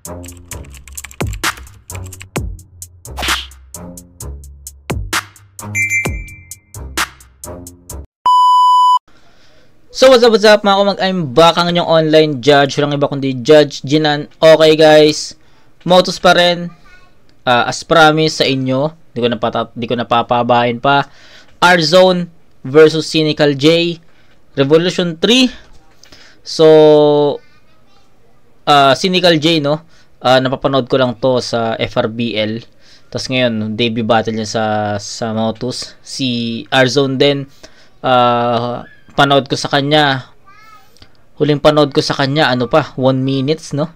So what's up mga kumag, I'm back ang inyong online judge. Walang iba kundi Judge Jinan. Okay guys, Motus pa rin. As promised sa inyo, di ko napapabahin pa. R-Zone versus Cynical J, Revolution 3. So Cynical J, no, napapanood ko lang to sa FRBL. Tapos ngayon debut battle niya sa Motus. Si R-Zone din, panood ko sa kanya. Huling panood ko sa kanya, 1 minutes, no?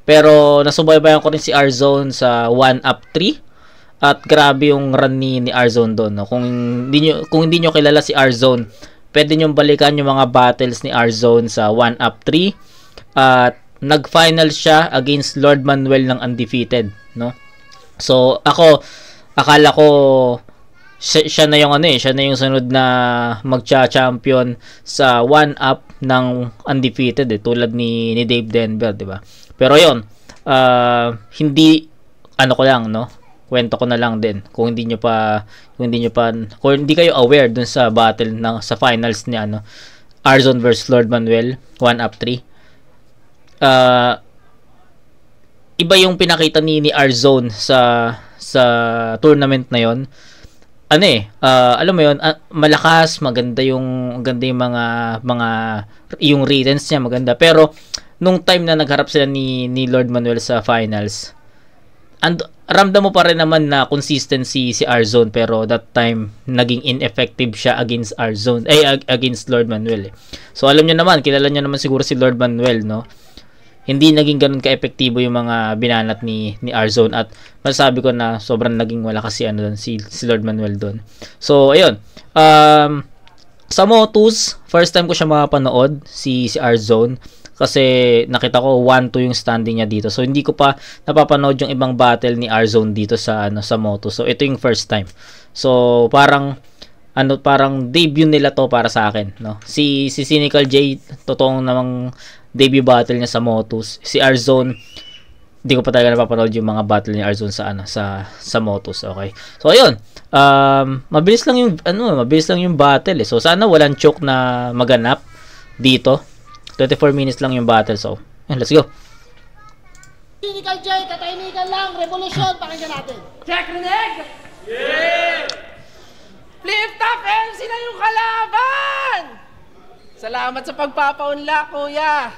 Pero nasubaybayan ko rin si R-Zone sa 1-up 3. At grabe yung run ni R-Zone doon, no? Kung hindi nyo kilala si R-Zone, pwede nyo balikan yung mga battles ni R-Zone sa 1-up 3. At nag-final siya against Lord Manuel ng undefeated, no? So ako, akala ko siya na yung siya na yung sunod na magcha-champion sa 1-up ng undefeated, tulad ni Dave Denver, di ba? Pero yon, hindi ko lang, no? Kwento ko na lang din kung hindi kayo aware dun sa battle sa finals ni R-Zone versus Lord Manuel 1-up 3. Iba yung pinakita ni R-Zone sa tournament na yon. Alam mo yun, malakas, maganda yung yung readings niya, maganda. Pero nung time na nagharap sila ni Lord Manuel sa finals, ramdam mo pa rin naman na consistency si R-Zone, pero that time naging ineffective siya against R-Zone, against Lord Manuel. So alam niyo naman, kilala niyo naman siguro si Lord Manuel, no? Hindi naging ganun ka-epektibo yung mga binanat ni R-Zone, at masasabi ko na sobrang naging malakas si Lord Manuel doon. So ayun, sa Motus, first time ko siya makapanood si R-Zone, kasi nakita ko 1-2 yung standing niya dito. So hindi ko pa napapanood yung ibang battle ni R-Zone dito sa Motus. So ito yung first time. So parang debut nila to para sa akin, no? Si Cynical J, totoong namang debut battle niya sa Motus. Si R-Zone, hindi ko pa talaga napapanood yung mga battle ni R-Zone sa Motus. Okay. So ayun, mabilis lang yung battle, So sana walang choke na maganap dito. 24 minutes lang yung battle. So, let's go. Cynical J, katahimikan lang, Revolution, pakinggan natin. Check, Reneg! Yeah! Flip top MC na yung kalaban! Salamat sa pagpapaunlak, kuya.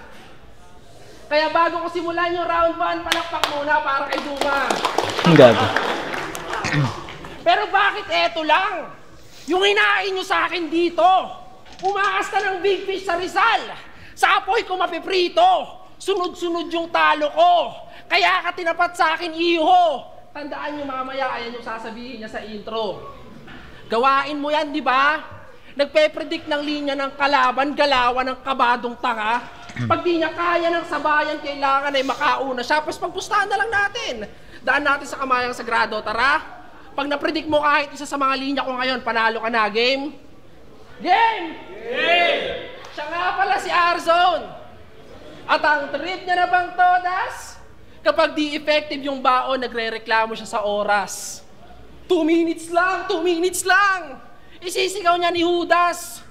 Kaya bago ko simulan yung round 1, palakpak muna para kay Duma. Ang gago. Pero bakit eto lang? Yung hinain nyo sa akin dito. Umakas ka ng big fish sa Rizal. Sa apoy ko mapiprito. Sunod-sunod yung talo ko. Kaya ka tinapat sa akin, iho. Tandaan nyo mamaya, ayan yung sasabihin niya sa intro. Gawain mo yan, di ba? Nagpe-predict ng linya ng kalaban, galawan ng kabadong tanga. Pag di niya kaya ng sabayan, kailangan ay makauna siya. Tapos pagpustahan na lang natin. Daan natin sa kamayang sagrado, tara. Pag na-predict mo kahit isa sa mga linya ko ngayon, panalo ka na, game? Game! Game! Siya nga pala si R-Zone. At ang trip niya na bang todas? Kapag di effective yung baon, nagre-reklamo siya sa oras. 2 minutes lang! 2 minutes lang! Isisigaw niya ni Judas.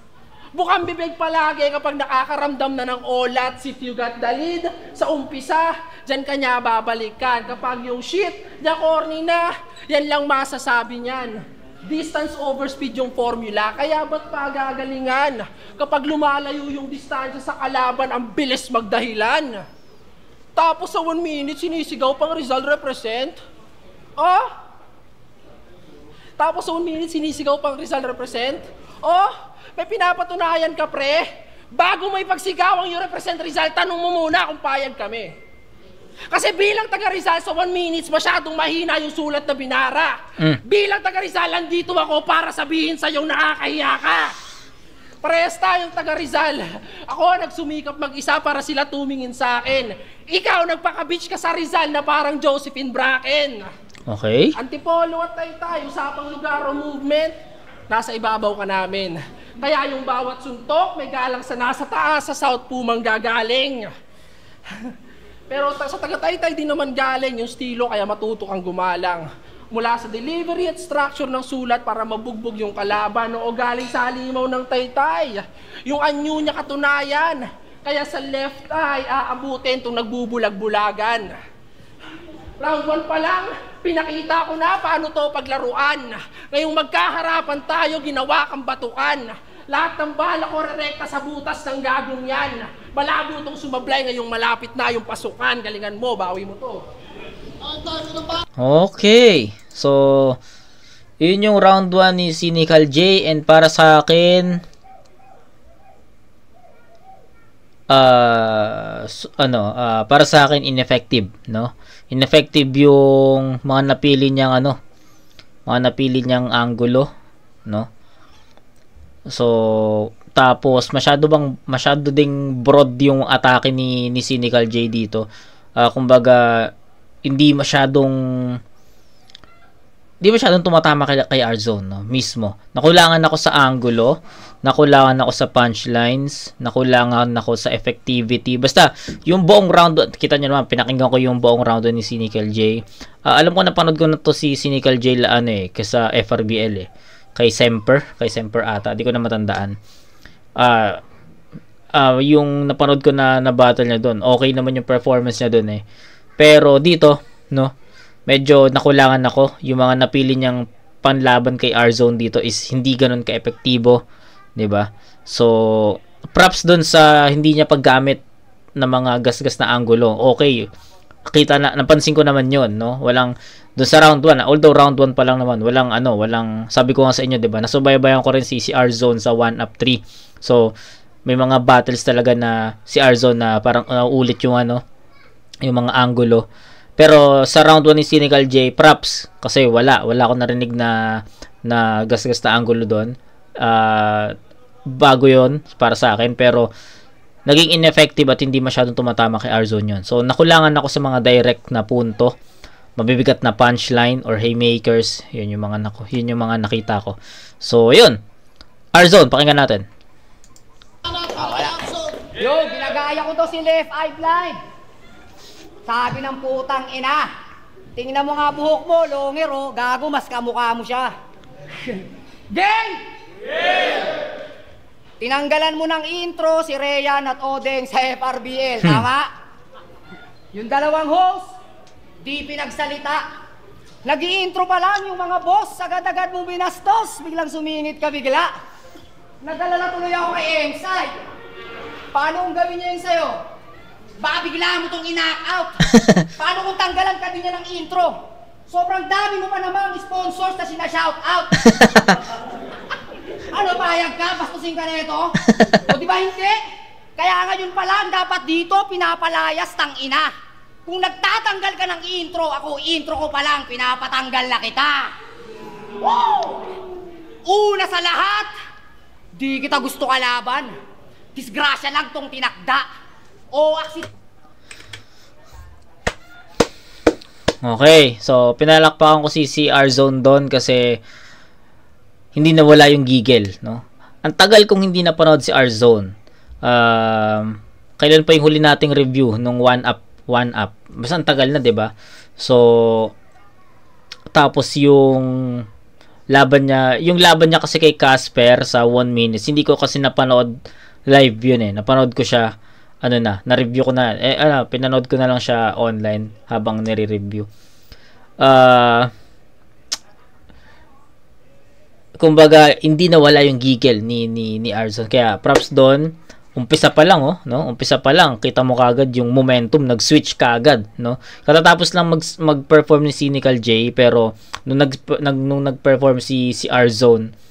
Bukang bibig palagi kapag nakakaramdam na ng olat si Fugat Dalid. Sa umpisa, dyan kanya babalikan. Kapag yung shit, niya corny na, yan lang masasabi niyan. Distance over speed yung formula, kaya ba't pa gagalingan? Kapag lumalayo yung distansya sa kalaban, ang bilis magdahilan. Tapos sa 1 minute, sinisigaw pang Rizal represent? Tapos sa 1 minute, sinisigaw pang Rizal represent? May pinapatunayan ka, pre? Bago mo ipagsigawang yung represent Rizal, tanong mo muna kung payag kami. Kasi bilang taga Rizal, sa 1 minutes, masyadong mahina yung sulat na binara. Bilang taga Rizal, nandito ako para sabihin sa'yong nakakahiya ka. Parehas tayong taga Rizal. Ako nagsumikap mag-isa para sila tumingin sa akin. Ikaw nagpaka-bitch ka sa Rizal na parang Josephine Bracken. Okay. Antipolo at Taytay, usapang lugar o movement, nasa ibabaw ka namin. Kaya yung bawat suntok, may galang sa nasa taas, sa South Pumang gagaling. Pero sa taga-Taytay din naman galing yung estilo, kaya matuto kang gumalang. Mula sa delivery at structure ng sulat para mabugbog yung kalaban, o galing sa halimaw ng Taytay. Yung anyo niya katunayan, kaya sa left eye aabutin itong nagbubulag-bulagan. Round 1 pa lang, pinakita ko na paano to paglaruan. Ngayong magkaharapan tayo, ginawa kang batukan. Lahat ng bala ko rerekta sa butas ng gagong yan. Malabo itong sumablay, ngayong malapit na yung pasukan. Galingan mo, bawi mo to. Okay. So, yun yung round 1 ni Cynical J. And para sa akin, para sa akin ineffective, no? Ineffective yung mga napili niyang angulo, no? So, tapos masyado ding broad yung atake ni Cynical J dito. Kumbaga hindi masyadong tumatama kay R-Zone, no? Mismo. Nakulangan ako sa angulo, nakulangan ako sa punchlines, nakulangan ako sa effectivity. Basta, yung buong round, kita nyo naman, pinakinggan ko yung buong round ni Cynical J. Alam ko, napanood ko na to si Cynical J sa FRBL Kay Semper ata, di ko na matandaan. Yung napanood ko na battle niya doon, okay naman yung performance niya doon Pero dito, no, medyo nakulangan ako. Yung mga napili niyang panlaban kay R-Zone dito is hindi ganoon ka-epektibo, 'di ba? So, props doon sa hindi niya paggamit ng mga gasgas na angulo. Okay. Kita na, napansin ko naman 'yon, no? Walang doon sa round 1, although round 1 pa lang naman, walang sabi ko nga sa inyo, 'di ba? Nasubaybayan ko rin si R-Zone sa 1 up 3. So, may mga battles talaga na si R-Zone na parang ulit yung yung mga angulo. Pero sa round 1 ni Cynical J, props kasi wala ako narinig na gasgas na angulo doon. Bago 'yon para sa akin, pero naging ineffective at hindi masyadong tumatama kay R-Zone 'yon. So nakulangan ako sa mga direct na punto, mabibigat na punchline or haymakers. Yun yung mga nakita ko. So 'yun. R-Zone, pakinggan natin. Yo, ginagaya ko to si Left Eye Blind. Sabi ng putang ina, tingnan mo nga buhok mo, longer gago, mas kamukha mo siya. Gang! Tinanggalan mo ng intro si Ryan at Odeng sa FRBL, tama? Yung dalawang host, di pinagsalita. Nag-i-intro pa lang yung mga boss, agad-agad mo binastos, biglang sumingit ka bigla. Nadala tuloy ako kay Emsay. Paano kung gawin niya yun sa'yo? Baka bigla mo itong i-knock out. Paano kung tanggalan ka din niya ng intro? Sobrang dami mo pa namang sponsors na sina-shout out. Ano, payag ka? Bastusin ka na ito? O di ba hindi? Kaya ngayon pa lang, dapat dito pinapalayas tang ina. Kung nagtatanggal ka ng intro, ako intro ko pa lang, pinapatanggal na kita. Wow! Una sa lahat, di kita gusto kalaban. Disgrasya lang tong tinakda. O okay, so pinalakpakan ko si R-Zone doon kasi hindi nawala yung giggle, no? Ang tagal kong hindi napanood si R-Zone. Kailan pa yung huli nating review nung 1 up? Basta ang tagal na, 'di ba? So tapos yung laban niya kasi kay Casper sa 1 minutes. Hindi ko kasi napanood live yun Napanood ko siya na-review ko na. Pinanood ko na lang siya online habang nire-review. Kumbaga, hindi nawala yung giggle ni R-Zone. Kaya, props doon. Umpisa pa lang, no? Umpisa pa lang, kita mo kagad yung momentum, nag-switch kagad, no? Katatapos lang mag-perform ni Cynical J, pero nung nag-perform si R-Zone,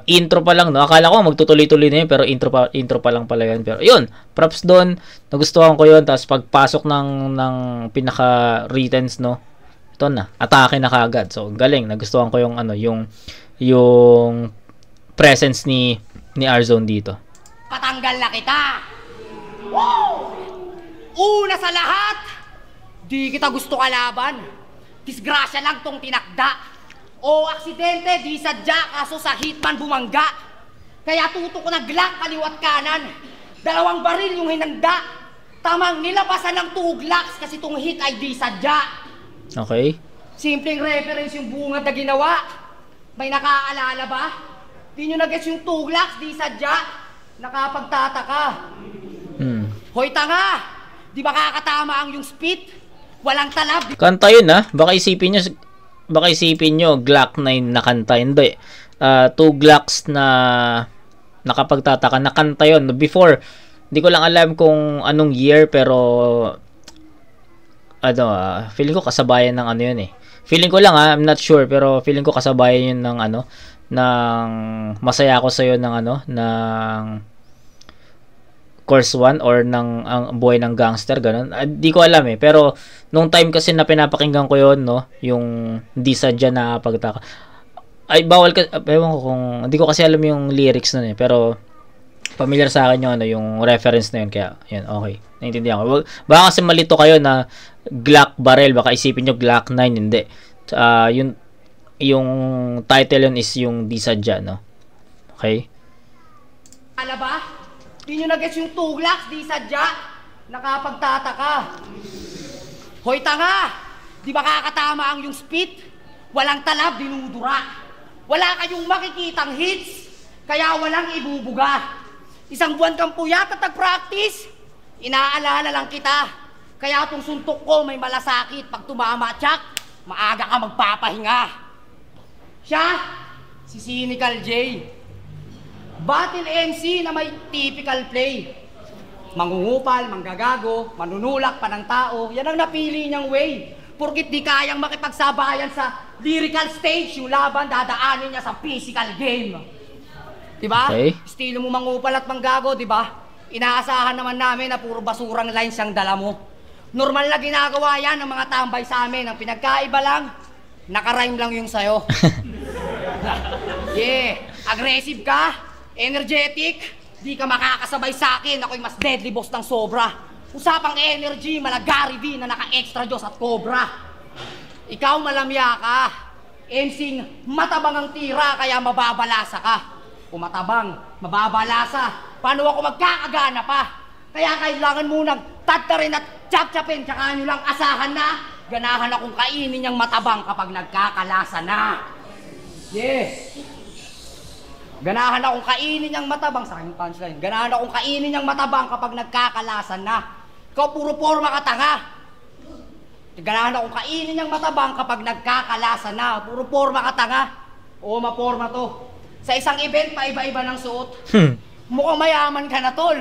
intro pa lang, no? Akala ko magtutuloy-tuloy na yun, pero intro pa lang pala yun. Pero yun, props doon, nagustuhan ko yun. Tapos pagpasok ng pinaka-returns, no? Ito na, atake na kagad. So, galing, nagustuhan ko yung presence ni R-Zone dito. Patanggal na kita. Wow! Una sa lahat, di kita gusto kalaban. Disgrasya lang tong tinakda. O aksidente, di sadya, kaso sa hitman bumangga. Kaya tutok ko na Glock kaliwat kanan. 2 baril yung hinanda. Tamang nilabasan ng tuglaks kasi itong hit ay di sadya. Okay. Simpleng reference yung bungad na ginawa. May nakaalala ba? Di nyo na-gets yung tuglaks, di sadya. Nakapagtataka. Hoy tanga! Di ba kakatama ang yung spit? Walang talab. Kanta yun Baka isipin nyo Glock 9 na kanta. Hindi. Two Glocks na nakapagtataka na kanta yun. Before, hindi ko lang alam kung anong year pero feeling ko kasabayan ng ano yun Feeling ko lang I'm not sure pero feeling ko kasabayan yun ng ng Masaya Ako Sa'yo ng ng Course 1 or ng ang Buhay ng Gangster, ganun. Di ko alam pero nung time kasi na pinapakinggan ko yun, yung di sadya na pagtaka. Ay, bawal ka, ewan ko kung, hindi ko kasi alam yung lyrics nun pero familiar sa akin yung reference na yun, kaya, yun, okay. Naintindihan ko. Baka kasi malito kayo na Glock barrel, baka isipin nyo Glock 9, hindi. Yung title yun is yung di sadya, Okay? Ala ba? Di nyo na-gets yung tuglaks, di sadya. Nakapagtataka. Hoy tanga! Di ba kakatama ang yung spit? Walang talab, dinudura. Wala kayong makikitang hits, kaya walang ibubuga. Isang buwan kang puyat at nag-practice. Inaalala lang kita. Kaya itong suntok ko may malasakit. Pag tumama, tsak, maaga ka magpapahinga. Siya, si Cynical J. Battle MC na may typical play. Mangungupal, manggagago, manunulak pa ng tao. Yan ang napili niyang way. Porkit di kayang makipagsabayan sa lyrical stage, yung laban dadaanin niya sa physical game. Diba? Okay. Estilo mo mangupal at manggago, diba? Inaasahan naman namin na puro basurang lines ang dala mo. Normal na ginagawa yan ng mga tambay sa amin. Ang pinagkaiba lang, nakarhyme lang yung sayo. Aggressive ka, energetic, di ka makakasabay sa akin. Ako'y mas deadly boss ng sobra. Usapang energy, malagari din na naka-extra Diyos at cobra. Ikaw malamya ka. MCing matabang ang tira kaya mababalasa ka. Kung matabang, mababalasa, paano ako magkakagana pa? Kaya kailangan munang tatarin at chap-chapin, tsaka nyo lang asahan na ganahan akong kainin niyang matabang kapag nagkakalasa na. Ganahan akong kainin niyang matabang, sa aking punchline, ganahan akong kainin niyang matabang kapag nagkakalasan na. Ikaw puro forma ka tanga. Ganahan akong kainin niyang matabang kapag nagkakalasan na. Puro forma ka tanga. Oo, maporma to. Sa isang event, paiba-iba ng suot. Mukhang mayaman ka na, tol.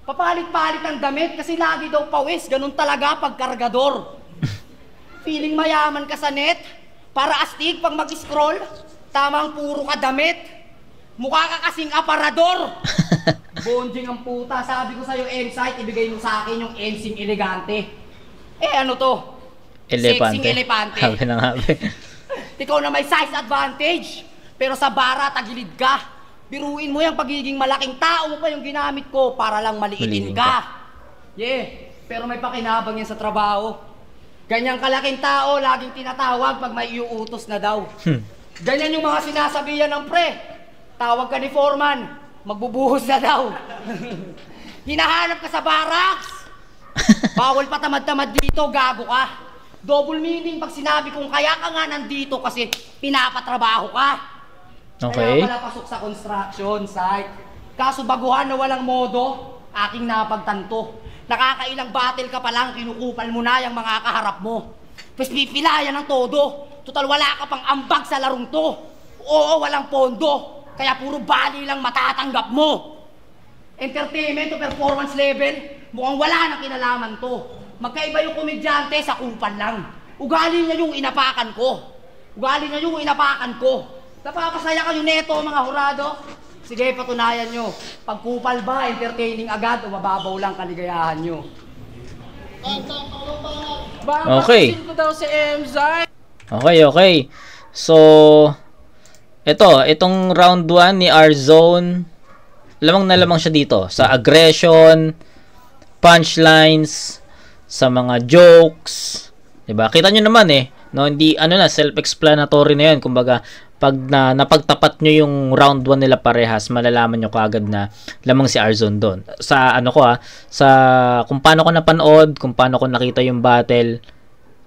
Papalit-palit ng damit kasi lagi daw pawis. Ganun talaga pag kargador. Feeling mayaman ka sa net. Para astig pag mag-scroll. Tamang puro ka damit. Mukha ka kasing aparador. Bonjing ang puta. Sabi ko sa'yo, M-site, ibigay mo sa akin yung M-sing elegante. Ano to? Elepante. Sexing elepante. Habi na habi. Ikaw na may size advantage. Pero sa bara, tagilid ka. Biruin mo yung pagiging malaking tao mo pa yung ginamit ko para lang maliitin ka. Pero may pakinabang yan sa trabaho. Ganyang kalaking tao, laging tinatawag pag may iuutos na daw. Ganyan yung mga sinasabihan ng pre. Tawag ka ni foreman, magbubuhos na daw. Hinahanap ka sa barracks. Bawal pa tamad-tamad dito, gago ka. Double meaning pag sinabi kong kaya ka nga nandito kasi pinapatrabaho ka. Okay. Kaya pala pasok sa construction site. Kaso baguhan na walang modo, aking napagtanto. Nakakailang battle ka pa lang, kinukupal mo na yung mga kaharap mo. Tapos pipilayan ng todo. Total wala ka pang ambag sa larong to. Oo, walang pondo. Kaya puro bali lang matatanggap mo. Entertainment to performance level, mukhang wala na kinalaman to. Magkaiba yung komedyante sa kupal lang. Ugali niya yung inapakan ko. Napapasaya kayo neto mga hurado. Sige, patunayan nyo. Pag kupal ba, entertaining agad o mababaw lang kaligayahan nyo. Okay. Ko daw si MZai. Okay. So, itong round 1 ni R-Zone, lamang na lamang siya dito. Sa aggression, punchlines, sa mga jokes. Diba? Kita nyo naman no? Hindi, self-explanatory na yan. Kumbaga, pag napagtapat nyo yung round 1 nila parehas, malalaman nyo kaagad na lamang si Arzon doon. Sa ano ko sa kung paano ko napanood, kung paano ko nakita yung battle,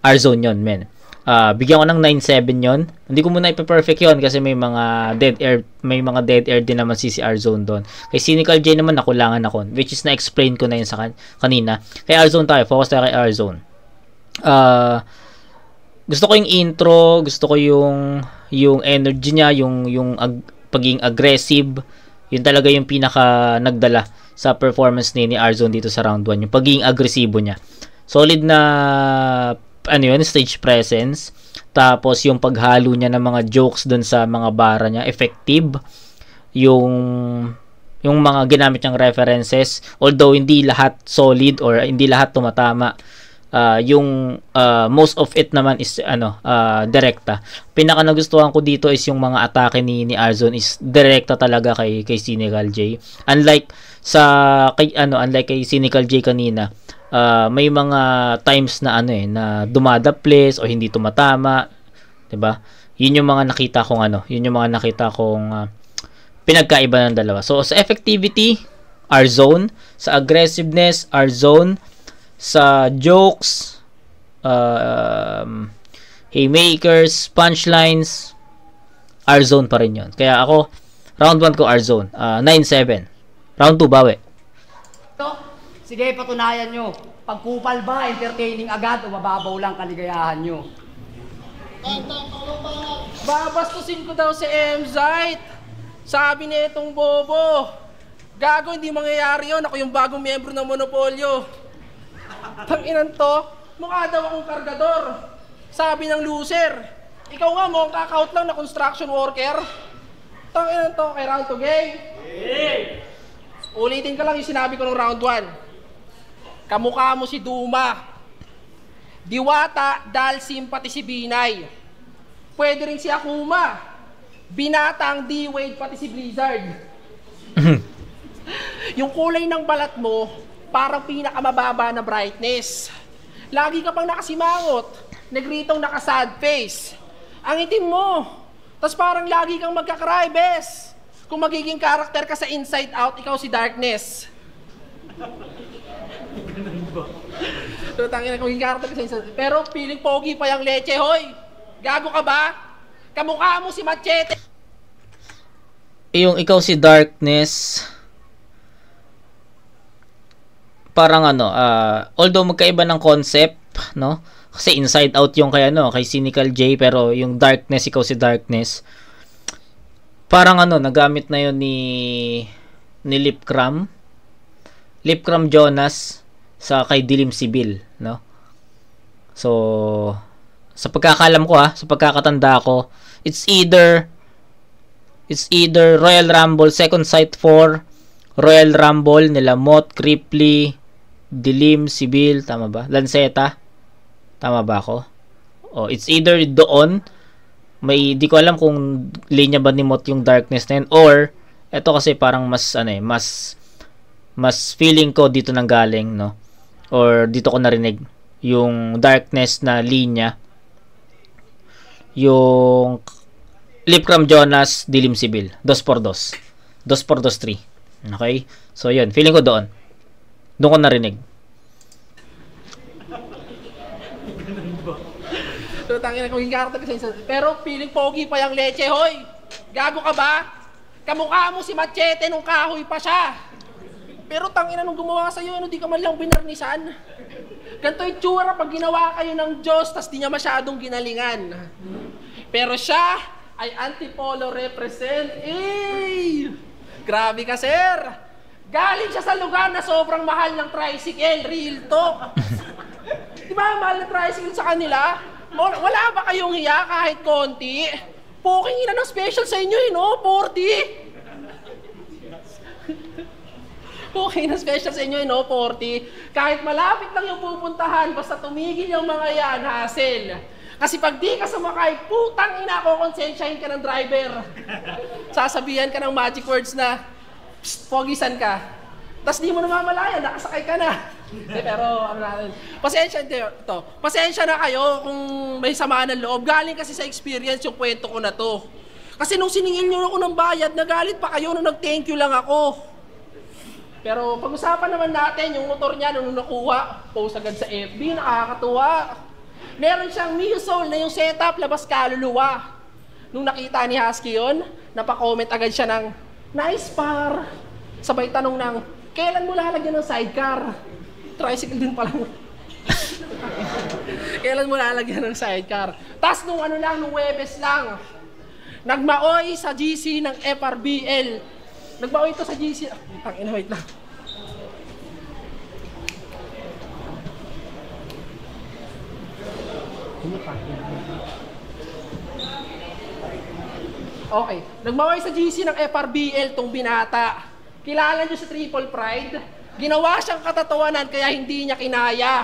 Arzon yon men. Bigyan ko ng 9-7 yon. Hindi ko muna ipe-perfect yon kasi may mga dead air din naman si Arzon doon. Kay Cynical J naman nakulangan ako, which is na-explain ko na yun sa kanina. Kay Arzon tayo, focus tayo kay Arzon. Gusto ko yung intro, gusto ko yung energy niya, yung pagiging aggressive. Yun talaga yung pinaka nagdala sa performance ni Arzon dito sa round 1, yung pagiging agresibo niya. Solid na stage presence. Tapos yung paghalo niya ng mga jokes dun sa mga bara niya, effective. Yung mga ginamit niyang references, although hindi lahat solid or hindi lahat tumatama. Yung most of it naman is direkta. Pinaka nagustuhan ko dito is yung mga atake ni Arzon is direkta talaga kay Cynical J. Unlike kay Cynical J kanina, may mga times na na dumadaples o hindi tumatama, 'di ba? Yun yung mga nakita kong pinagkaiba ng dalawa. So sa effectivity, Arzon, sa aggressiveness, Arzon, sa jokes, haymakers, punchlines, Arzon pa rin yun. Kaya ako, round 1 ko Arzon, 9-7. Round 2, bawi. Sige, patunayan nyo. Pagkupal ba, entertaining agad o mababaw lang kaligayahan nyo? Babastusin ko daw si M-Zite. Sabi na itong bobo. Gago, hindi mangyayari yun. Ako yung bagong miyembro ng Monopolyo. Tanginan to, mukha daw akong kargador. Sabi ng loser. Ikaw nga mo, ang kakaut lang na construction worker. Tanginan to, kay round 2 game. Ulitin ka lang yung sinabi ko ng round 1. Kamukha mo si Duma. Diwata, Dalsim, pati si Binay. Pwede rin si Akuma. Binata ang D-Wade, pati si Blizzard. Yung kulay ng balat mo, parang pinakamababa na brightness. Lagi ka pang nakasimangot, negritong naka-sad face. Ang itim mo, tas parang lagi kang magkakry, bes. Kung magiging karakter ka sa Inside Out, ikaw si Darkness. Pero tangina kung magiging karakter ka sa Inside Out. Pero feeling pogi pa yung leche, hoy. Gago ka ba? Kamukha mo si Machete. Yung ikaw si Darkness, parang although magkaiba ng concept, no? Kasi Inside Out yung kay Cynical J, pero yung Darkness, ikaw si Darkness. Parang nagamit na yun ni Lipcram Jonas sa kay Dilim Sibil, no? So sa pagkakalam ko sa pagkakatanda ko, it's either Royal Rumble Second Sight 4, Royal Rumble nila Mot, Cripply, Dilim, Sibil, tama ba? Lanceta. Tama ba ako? It's either doon, di ko alam kung linya ba ni Mot yung Darkness na yun, or eto kasi parang mas feeling ko dito nang galing, no? Or dito ko narinig yung Darkness na linya, yung Lipcram Jonas, Dilim Sibil, 2x2 3. Okay? So yun, feeling ko doon ko narinig. Pero tangina kung yung karakter ka sa pero feeling pogi pa yung leche, hoy. Gago ka ba? Kamukha mo si Machete nung kahoy pa siya. Pero tangina nung gumawa sa'yo, di ka man lang binarnisan. Ganito yung tsura pag ginawa kayo ng Diyos, tas di niya masyadong ginalingan. Pero siya ay Antipolo represent. Grabe ka, sir. Galing siya sa lugar na sobrang mahal ng tricycle. Real talk. Di ba mahal na tricycle sa kanila? Wala ba kayong hiya kahit konti? Puking ina ng special sa inyo, 40. Okay na special sa inyo, 40. Kahit malapit lang yung pupuntahan, basta tumigil yung mga yan, hassle. Kasi pag di ka sumakay, putang ina ko, konsensyahin ka ng driver. Sasabihan ka ng magic words na, psst, pogisan ka. Tapos di mo namamalaya, nakasakay ka na. Pero, pasensya na kayo kung may samaan ng loob. Galing kasi sa experience yung kwento ko na to. Kasi nung siningil nyo ako ng bayad, nagalit pa kayo nung nag-thank you lang ako. Pero pag-usapan naman natin, yung motor niya nung nakuha, post agad sa FB, nakakatuwa. Meron siyang Mio Soul na yung setup, labas kaluluwa. Nung nakita ni Husky yun, napaka-comment agad siya ng, nice par. Sabay tanong ng, kailan mo lalagyan ng sidecar? Tricycle din pala. Kailan mo lalagyan ng sidecar? Tas nung ano lang, nung Webes lang, nagmaoy sa GC ng FRBL. Nagmaoy ito sa GC. Wait lang. Okay. Nagmaoy sa GC ng FRBL tong binata. Kilala nyo sa Triple Pride? Ginawa siyang katatawanan kaya hindi niya kinaya.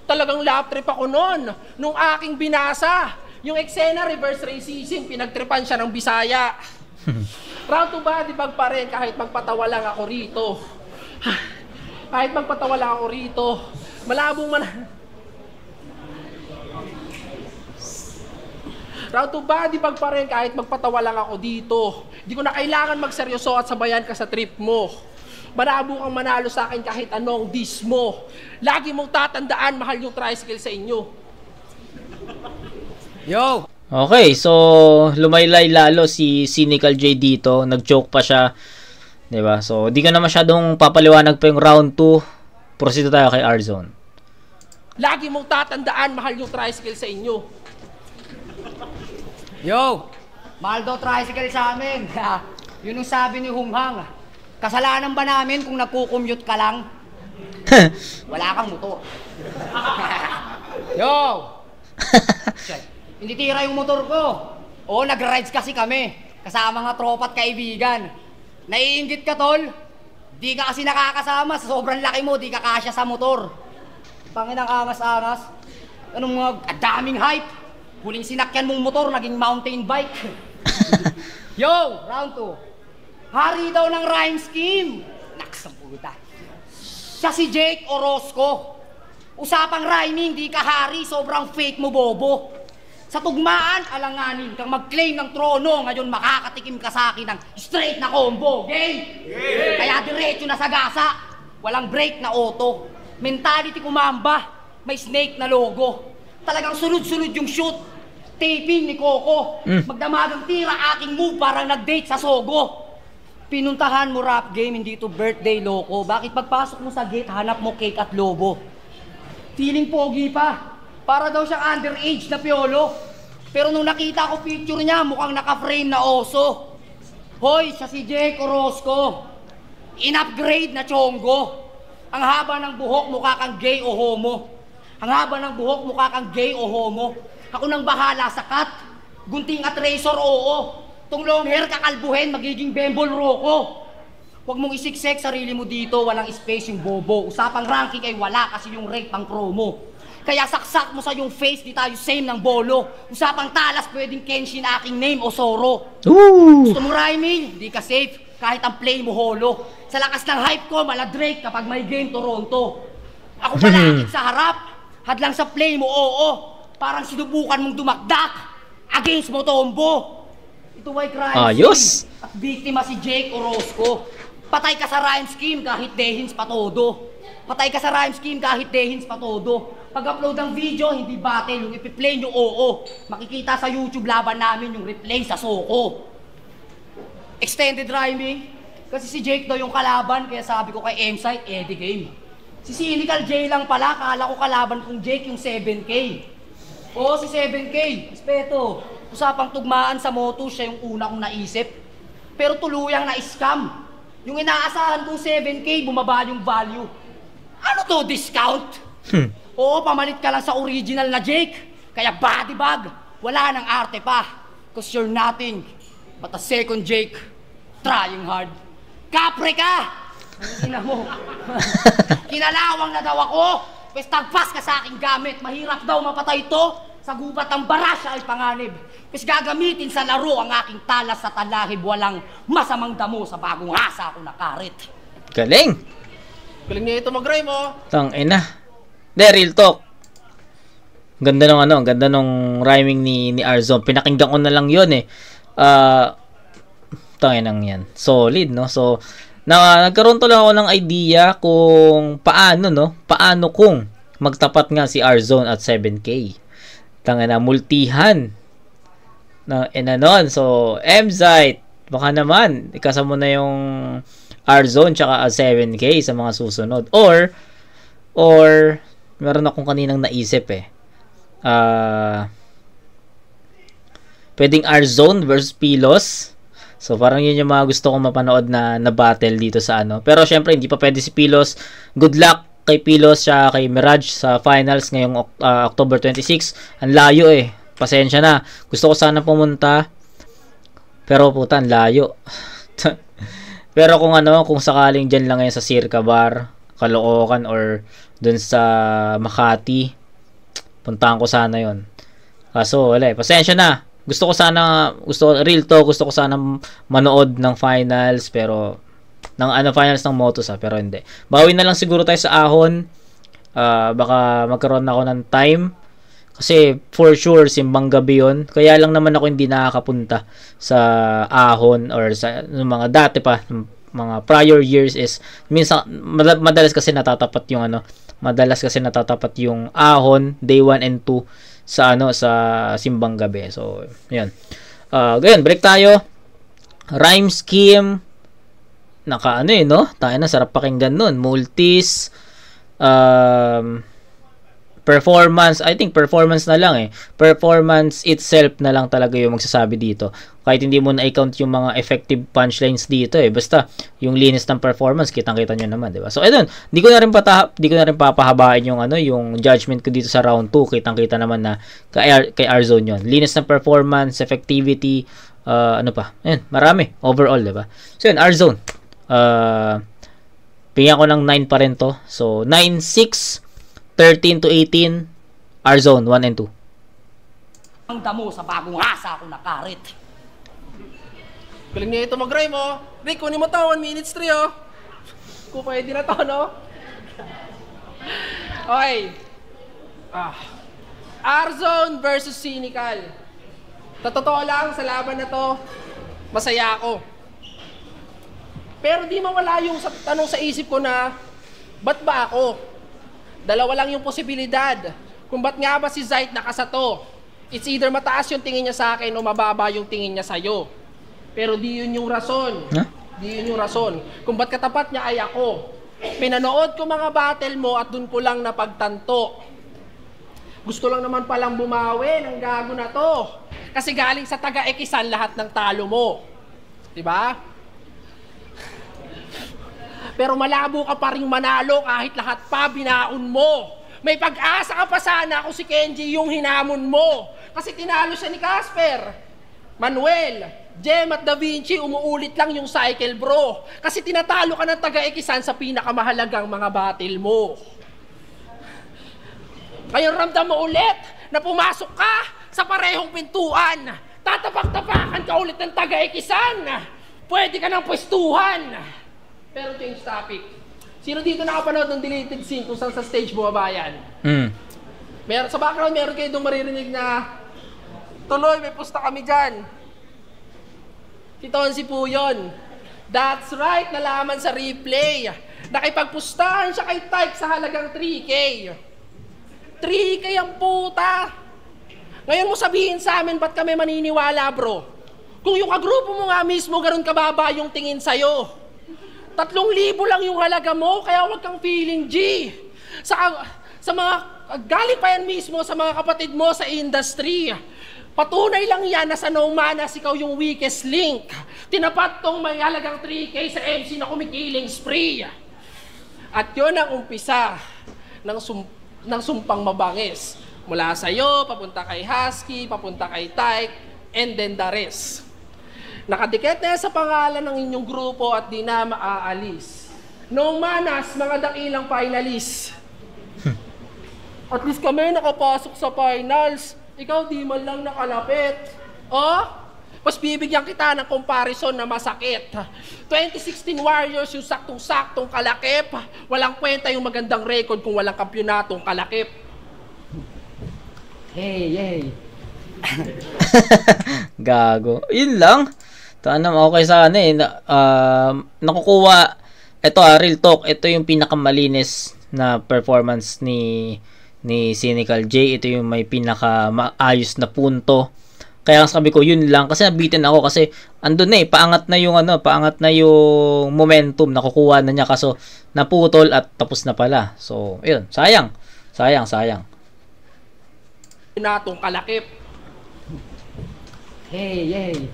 Talagang lap trip ako noon. Nung aking binasa, yung eksena reverse racism, pinagtripan siya ng Bisaya. Round to body bag pa rin kahit magpatawa lang ako rito. Kahit magpatawa lang ako rito. Malabong round to body bag pa rin kahit magpatawa lang ako dito. Di ko na kailangan magseryoso at sabayan ka sa trip mo. Malabo kang manalo sa akin kahit anong diss mo. Lagi mong tatandaan, mahal yung tricycle sa inyo. Yo! Okay, so lumaylay lalo si Cynical J dito. Nag-joke pa siya. 'Di ba? So, di ko na masyadong papaliwanag pa yung round 2. Proceed tayo kay R-Zone. Lagi mong tatandaan, mahal yung tricycle sa inyo. Yo! Mahal daw tricycle sa amin. Yun ang sabi ni Hunghang. Kasalanan ba namin kung nagko-commute ka lang? Wala kang motor. Yo! Hindi tira yung motor ko. Oo, nag-rides kasi kami. Kasama nga tropa at kaibigan. Naiinggit ka, tol? Di ka kasi nakakasama. Sa sobrang laki mo, di ka kasya sa motor. Panginang angas-angas. Anong mga daming hype. Huling sinakyan mong motor, naging mountain bike. Yo, round 2. Hari daw ng rhyme scheme. Naksang puta. Siya si Jake Orozco. Usapang rhyming, di ka hari, sobrang fake mo, bobo. Sa tugmaan, alanganin kang mag-claim ng trono. Ngayon makakatikim ka sa akin ng straight na combo. Game? Kaya diretso na sa gasa. Walang break na auto. Mentality kumamba. May snake na logo. Talagang sunod-sunod yung shoot. Taping ni Coco. Magdamagang tira aking move parang nag-date sa Sogo. Pinuntahan mo rap game, hindi to birthday loko. Bakit pagpasok mo sa gate, hanap mo cake at lobo? Feeling pogi pa. Para daw siyang underage na piolo. Pero nung nakita ko picture niya, mukhang naka-frame na oso. Hoy, siya si Jake Orozco. In-upgrade na chongo. Ang haba ng buhok, mukha kang gay o homo. Ang haba ng buhok, mukha kang gay o homo. Ako nang bahala sa cut. Gunting at razor, oo. Tong long hair kakalbuhin, magiging bembol roko. Huwag mong isiksek sarili mo dito, walang space yung bobo. Usapang ranking ay wala kasi yung rate pang promo. Kaya saksak mo sa yung face, di tayo same ng bolo. Usapang talas, pwedeng Kenshin aking name o Zoro. Gusto mo rhyming? Di ka safe, kahit ang play mo holo. Sa lakas ng hype ko, mala Drake kapag may game Toronto. Ako palakit sa harap, hadlang sa play mo, oo. Parang sinubukan mong dumakdak against mo, Tombo. Ito ay crime Ayos. scene. At biktima si Jake Orozco. Patay ka sa rhyme scheme kahit dehins pa todo. Patay ka sa rhyme scheme kahit dehins pa todo. Pag-upload ng video, hindi battle. Yung ipi-play nyo, oo. Makikita sa YouTube laban namin yung replay sa Soko. Extended rhyming. Kasi si Jake daw yung kalaban, kaya sabi ko kay M-Site, Eddie Game. Si Cynical J lang pala, kala ko kalaban kong Jake yung 7K. Oo, si 7K. Respeto. Usapang tugmaan sa moto, siya yung una kong naisip. Pero tuluyang na-scam. Yung inaasahan kong 7K, bumaba yung value. Ano to, discount? Oo, pamalit ka lang sa original na Jake. Kaya body bag, wala nang arte pa. Cause you're nothing but a second Jake. Trying hard. Kapre ka! Ina mo. Kinalawang na daw ako. Pwes tagpas ka sa aking gamit. Mahirap daw mapatay to. Sa gubat ng barasya ay panganib. Pwes gagamitin sa laro ang aking talas sa talahib. Walang masamang damo sa bagong hasa ako nakarit. Galing! Galing niya ito mag-rhyme, oh. Tangina. De, real talk. Ganda nung ano, ganda nung rhyming ni R-Zone. Pinakinggan ko na lang 'yon eh. Tanginang yan. Solid, no? So, nagkaroon to lang ako ng idea kung paano, no? Paano kung magtapat nga si R-Zone at 7K. Tangina, multihan. So, M-Zite, baka naman, ikasama mo na yung R-Zone tsaka 7K sa mga susunod. Or, meron akong kaninang naisip pwedeng R-Zone versus Pilos. So, parang yun yung mga gusto kong mapanood na battle dito sa ano. Pero, syempre, hindi pa pwede si Pilos. Good luck kay Pilos siya kay Mirage sa finals ngayong October 26. Ang layo Pasensya na. Gusto ko sana pumunta. Pero, puta, ang layo. Pero kung sakaling dyan lang ngayon sa Circa Bar, Caloocan, or dun sa Makati, puntahan ko sana yon. Kaso, wala pasensya na. Gusto ko sana manood ng finals, pero finals ng Motos pero hindi. Bawi na lang siguro tayo sa Ahon. Baka magkaroon ako ng time. Kasi for sure simbang gabi yun. Kaya lang naman ako hindi nakakapunta sa Ahon or sa mga dati pa, mga prior years is minsan madalas kasi natatapat yung Ahon day 1 and 2 sa simbang gabi. So, yun. Ganyan, break tayo. Rhyme scheme. Tayo na, sarap pakinggan nun. Multis. Performance. I think performance na lang Performance itself na lang talaga yung magsasabi dito. Kahit hindi mo na-count yung mga effective punchlines dito Basta, yung linis ng performance, kitang-kita nyo naman, diba? So, ayun, di ko na rin papahabain yung judgment ko dito sa round 2. Kitang-kita naman na kay R-Zone yun. Linis ng performance, effectivity, Ayun, marami. Overall, diba? So, yun, R-Zone. Pingyan ko ng 9 pa rin to. So, 9-6, 13 to 18, R-Zone, 1 and 2. Ang damo sa bagong hasa ako nakarit. Galing niya ito mag-rhyme, Rick, kunin mo to, 1 minutes 3, Kung pwede na to, no? Okay. R-Zone versus Cynical. Totoo lang, sa laban na to, masaya ako. Pero di mawala yung tanong sa isip ko na, ba't ba ako? Dalawa lang yung posibilidad. Kung ba't nga ba si Zite nakasato? It's either mataas yung tingin niya sa akin o mababa yung tingin niya sa'yo. Pero di yun yung rason. Di yun yung rason. Kung ba't katapat niya ay ako. Pinanood ko mga battle mo at dun ko lang napagtanto. Gusto lang naman palang bumawi ng gago na to. Kasi galing sa taga-ekisan lahat ng talo mo. Diba? Pero malabo ka pa rin manalo kahit lahat pa binaon mo. May pag-asa ka pa sana kung si Kenji yung hinamon mo. Kasi tinalo siya ni Casper. Manuel, Jem at Da Vinci, umuulit lang yung cycle, bro. Kasi tinatalo ka ng taga-ekisan sa pinakamahalagang mga battle mo. Ngayon ramdam mo ulit na pumasok ka sa parehong pintuan. Tatapak-tapakan ka ulit ng taga-ekisan. Pwede ka ng pwestuhan. Pero change topic. Sino dito nakapanood ng deleted scene kung saan sa stage bumaba yan? Sa background, meron kayo doon maririnig na tuloy, may pusta kami dyan. Si Tonsi po yun. That's right, nalaman sa replay. Nakipagpustahan siya kay Tyke sa halagang 3K. 3K ang puta. Ngayon mo sabihin sa amin, ba't kami maniniwala, bro? Kung yung kagrupo mo nga mismo, ganun kababa yung tingin sa'yo. 3,000 lang yung halaga mo, kaya huwag kang feeling G. Sa mga, galing pa yan mismo sa mga kapatid mo sa industry. Patunay lang yan na sa No Manas, ikaw yung weakest link. Tinapat tong may halagang 3K sa MC na kumikiling spree. At yun ang umpisa ng sumpang mabangis. Mula sa'yo, papunta kay Husky, papunta kay Tyke, and then the rest. Nakadikit na sa pangalan ng inyong grupo at di na maaalis. No Manas, mga dakilang finalists. At least kami nakapasok sa finals. Ikaw di man lang nakalapit. Mas bibigyan kita ng comparison na masakit. 2016 Warriors yung saktong-saktong kalakip. Walang kwenta yung magandang record kung walang kampyonatong kalakip. Hey. Gago. Yun lang. Okay sana eh. Nakukuha. Ito real talk. Ito yung pinakamalinis na performance ni Cynical J. Ito yung may pinakamaayos na punto. Kaya sabi ko yun lang kasi nabitin ako kasi andun na eh, paangat na yung momentum, nakukuha na niya kaso naputol at tapos na pala. So, yun, sayang. Natong kalakip. Hey.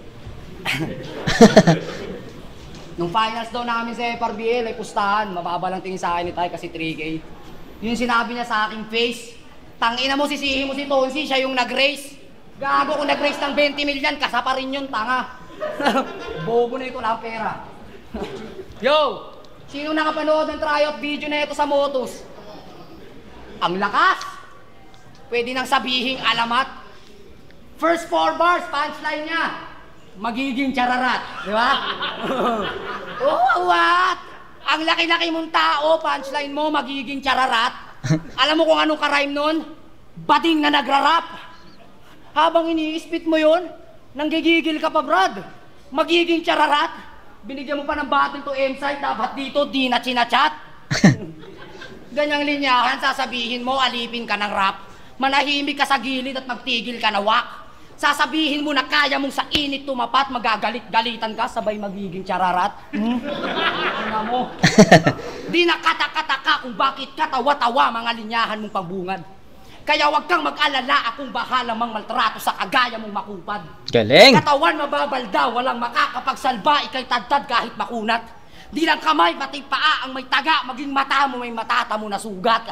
Nung finals daw namin sa FRBL ay pustahan, mababa lang tingin sa akin ni Tay kasi 3K. Yun sinabi niya sa aking face, tangina mo sisihin mo si Tonsi, siya yung nag-race. Gago kung nag-race ng 20 million, kasa pa rin yun, tanga. Bobo na ito lang pera. Yo! Sino nakapanood ng tryout video na ito sa Motos? Ang lakas! Pwede nang sabihing alamat. First 4 bars, punchline niya. Magiging chararat. Di ba? Oh, what? Ang laki-laki mong tao, punchline mo, magiging chararat. Alam mo kung anong karime nun? Bading na nagrarap. Habang iniispit mo yon, nanggigigil ka pa, Brad. Magiging chararat. Binigyan mo pa ng battle to M-side, dapat dito di na chinachat. Ganyang linyahan, sasabihin mo, alipin ka ng rap. Manahimik ka sa gilid at magtigil ka na wak. Sasabihin mo na kaya mong sa init tumapat, magagalit-galitan ka, sabay magiging chararat. Ano mo? Di nakataka-taka kung bakit katawa-tawa mga linyahan mong pagbungad. Kaya wag kang mag-alala, akong bahala mang maltrato sa kagaya mong makupad. Galing! Katawan mababalda, walang makakapagsalba, ikay tadtad kahit makunat. Di lang kamay, pati paa ang may taga, maging mata mo may matata mo na sugat.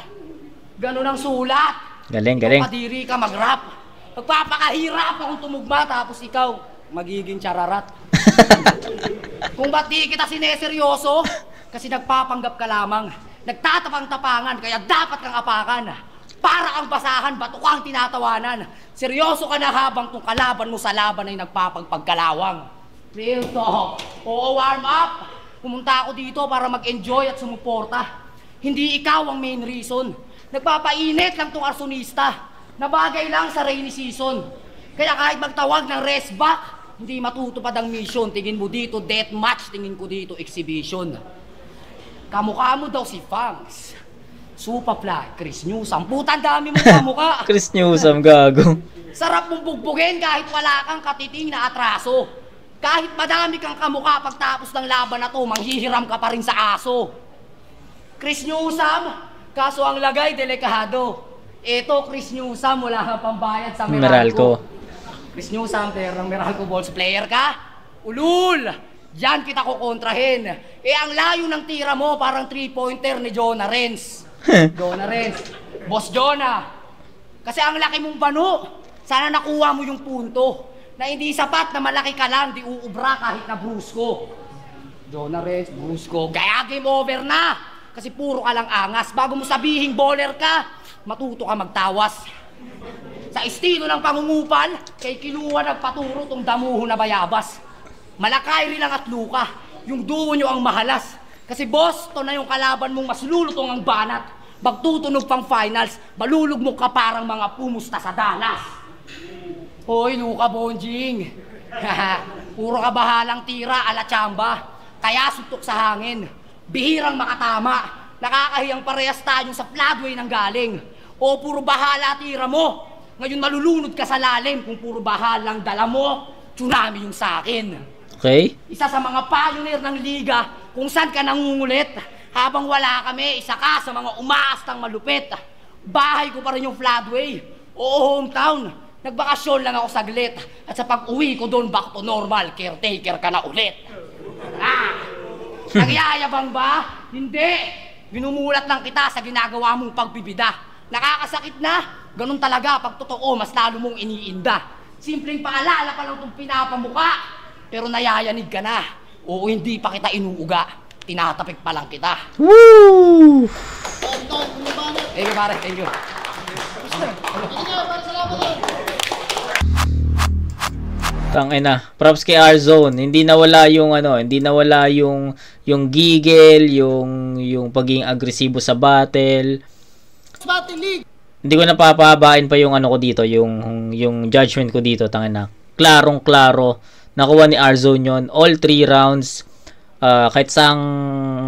Ganun ang sulat. Galing. Padiri ka mag-rap. Magpapakahirap akong tumugma, tapos ikaw, magiging chararat. Kung ba't di kita sineseryoso, kasi nagpapanggap ka lamang. Nagtatapang-tapangan, kaya dapat kang apakan. Para ang basahan, bato kang tinatawanan. Seryoso ka na habang tong kalaban mo sa laban ay nagpapagpagkalawang. Real talk. Oo, warm up. Pumunta ako dito para mag-enjoy at sumuporta. Hindi ikaw ang main reason. Nagpapainit lang tong arsonista. Nabagay lang sa rainy season. Kaya kahit magtawag ng rest back, hindi matutupad ang mission. Tingin mo dito death match, tingin ko dito exhibition. Kamukha mo daw si Fangs. Supafly, Chris Newsome. Putang dami mong kamukha. Chris Newsome, gago. Sarap mong bugbugin kahit wala kang katiting na atraso. Kahit madami kang kamukha pagtapos ng laban na to, manghihiram ka pa rin sa aso. Chris Newsome, kaso ang lagay delikado. Eto, Chris Newsome, wala kang pambayad sa Meralco. Chris Newsome, player ng Meralco Balls. Player ka? Ulul! Yan kita ko kontrahin. Ang layo ng tira mo parang 3-pointer ni Jonah Renz. Jonah Renz. Boss Jonah. Kasi ang laki mong bano. Sana nakuha mo yung punto. Na hindi sapat na malaki ka lang, di uubra kahit na brusko. Jonah Renz, brusko. Kaya game over na. Kasi puro ka lang angas. Bago mo sabihing bowler ka, matuto ka magtawas. Sa estilo ng pangungupal, kay kiluwa nagpaturo tong damuho na bayabas. Malakay rin lang at luka. Yung duo nyo ang mahalas. Kasi boss, to na yung kalaban mong mas lulutong ang banat. Magtutunog pang finals, malulugmok ka parang mga pumusta sa Dallas. Hoy, Luka Bonjing. Puro ka bahalang tira ala tsamba. Kaya suntok sa hangin. Bihirang makatama. Nakakahiyang parehas tayo sa floodway ng galing. O puro bahala tira mo. Ngayon malulunod ka sa lalim kung puro bahalang dala mo. Tsunami yung sakin. Okay. Isa sa mga pioneer ng liga kung saan ka nangungulit. Habang wala kami, isa ka sa mga umaastang malupit. Bahay ko pa rin yung floodway. Oo, hometown. Nagbakasyon lang ako saglit. At sa pag-uwi ko doon back to normal, caretaker ka na ulit. Nagyayabang ba? Hindi. Minumulat lang kita sa ginagawa mong pagbibida. Nakakasakit na. Ganun talaga pag totoo, mas lalo mong iniinda. Simpleng paalala pa lang itong pinapamuka. Pero nayayanig ka na. Oo, hindi pa kita inuuga. Tinatapik pa lang kita. Woo! Thank you, pare. Thank you. Tangina. Props kay R-Zone. Hindi nawala yung yung giggle, yung pagiging agresibo sa battle. Battle League. hindi ko na papahabain pa yung ano ko dito, yung judgment ko dito, tangin na. Klarong-klaro, nakuha ni Arzone yon all 3 rounds. Kahit saang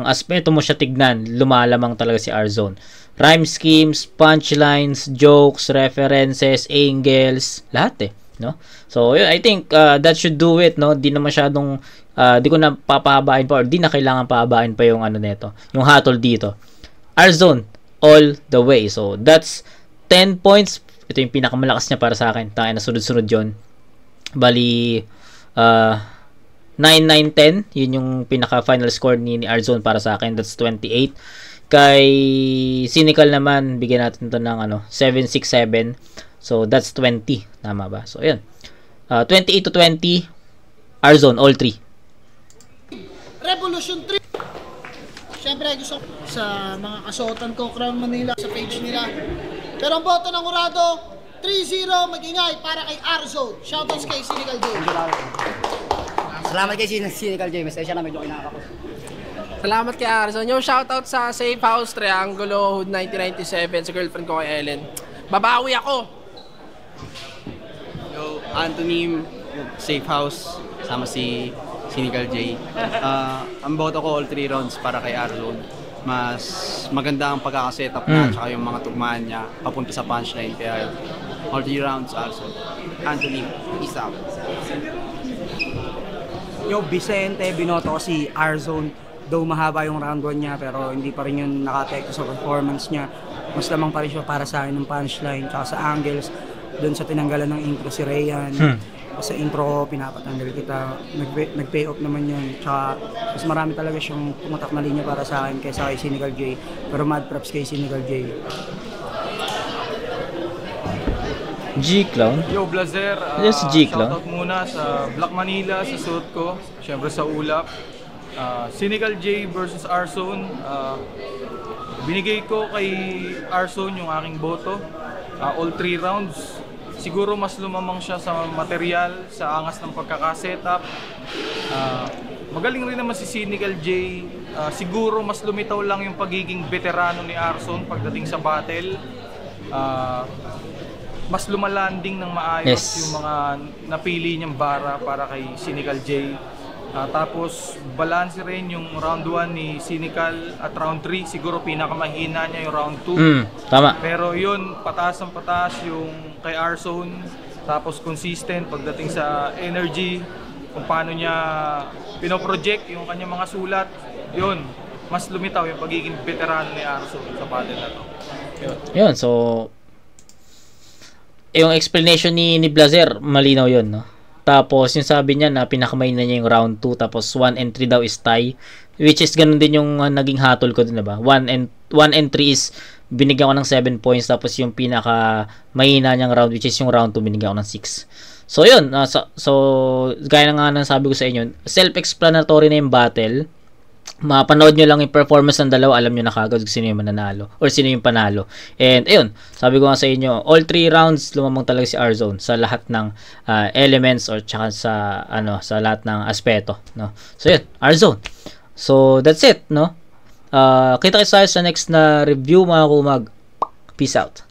aspeto mo siya tignan, lumalamang talaga si Arzone. Rhyme schemes, punchlines, jokes, references, angles, lahat no? So, yun, I think that should do it, no? Di na masyadong di ko na papahabain pa or di na kailangan pahabain pa yung ano nito, yung hatol dito. Arzone all the way. So, that's 10 points. Ito yung pinakamalakas niya para sa akin. Tangina na sunod-sunod yon. Bali 9-9-10. Yun yung pinaka-final score ni Arzone para sa akin. That's 28. Kay Cynical naman, bigyan natin ito ng 7-6-7. So, that's 20. Tama ba? So, yun. 28-20. Arzone, all 3. Revolution 3. Siyempre, gusto sa mga kasuotan ko, Crown Manila, sa page nila. Pero ang boto ng Urado, 3-0, mag-ingay para kay Arzone. Shoutouts kay Cynical J. Salamat kay Cynical J. Mesesya na medyo kinakapos. Salamat kay Arzone. Yung shoutout sa Safe House Triangulo, Hood 1997, sa girlfriend ko kay Ellen. Babawi ako! Yo, Anthony, Safe House, sama si Cynical J. Ang boto ko all 3 rounds para kay Arzone. Mas maganda ang pagkakasetup na tsaka yung mga tugmaan niya papunta sa punchline. Kaya all 3 rounds Arzone. Anthony, peace out. Yo, Vicente, binoto ko si Arzone. Though mahaba yung round 1 niya, pero hindi pa rin yun naka-apekto sa performance niya. Mas lamang pa rin siya para sa akin ng punchline, tsaka sa angles. Doon sa tinanggalan ng intro si Rayan. Sa intro ko, pinapatanggal kita. Nag-pay off naman yun. Tsaka mas marami talaga siyang pumatak na linya para sa akin kaysa kay Cynical J. Pero mad props kay Cynical J. G-Clown? Yo, Blazer. Yes, G-Clown. Shoutout muna sa Black Manila, sa suot ko. Siyempre sa ulap. Cynical J versus Arzone. Binigay ko kay Arzone yung aking boto. All 3 rounds. Siguro mas lumamang siya sa material, sa angas ng pagkakasetup. Magaling rin naman si Cynical J. Siguro mas lumitaw lang yung pagiging veterano ni Arzone pagdating sa battle. Mas lumalanding ng maayos yung mga napili niyang bara para kay Cynical J. Tapos balance rin yung round 1 ni Cynical at round 3 siguro pinakamahina niya yung round 2. Tama. Pero yun, pataas ang pataas yung kay Arzone. Tapos consistent pagdating sa energy, kung paano niya pinoproject yung kanyang mga sulat. Yun, mas lumitaw yung pagiging veterano ni Arzone sa battle na to. Yun, so yung explanation ni Blazer, malinaw yun, no? Tapos, yung sabi niya na pinakamahina niya yung round 2, tapos 1 and 3 daw is tie. Which is, ganun din yung naging hatol ko din, diba? 1 and 3 is, binigyan ko ng 7 points, tapos yung pinakamahina niyang round, which is yung round 2, binigyan ko ng 6. So, yun. So, gaya na nga nang sabi ko sa inyo, self-explanatory na yung battle. Mapanood nyo lang yung performance ng dalawa, alam nyo na kagad kung sino yung mananalo or sino yung panalo. And ayun, sabi ko nga sa inyo, all 3 rounds lumamang talaga si Arzone sa lahat ng elements or tsaka sa lahat ng aspeto, no. So yun, Arzone. So that's it, no. Kita kayo sa next na review mga kumag. Peace out.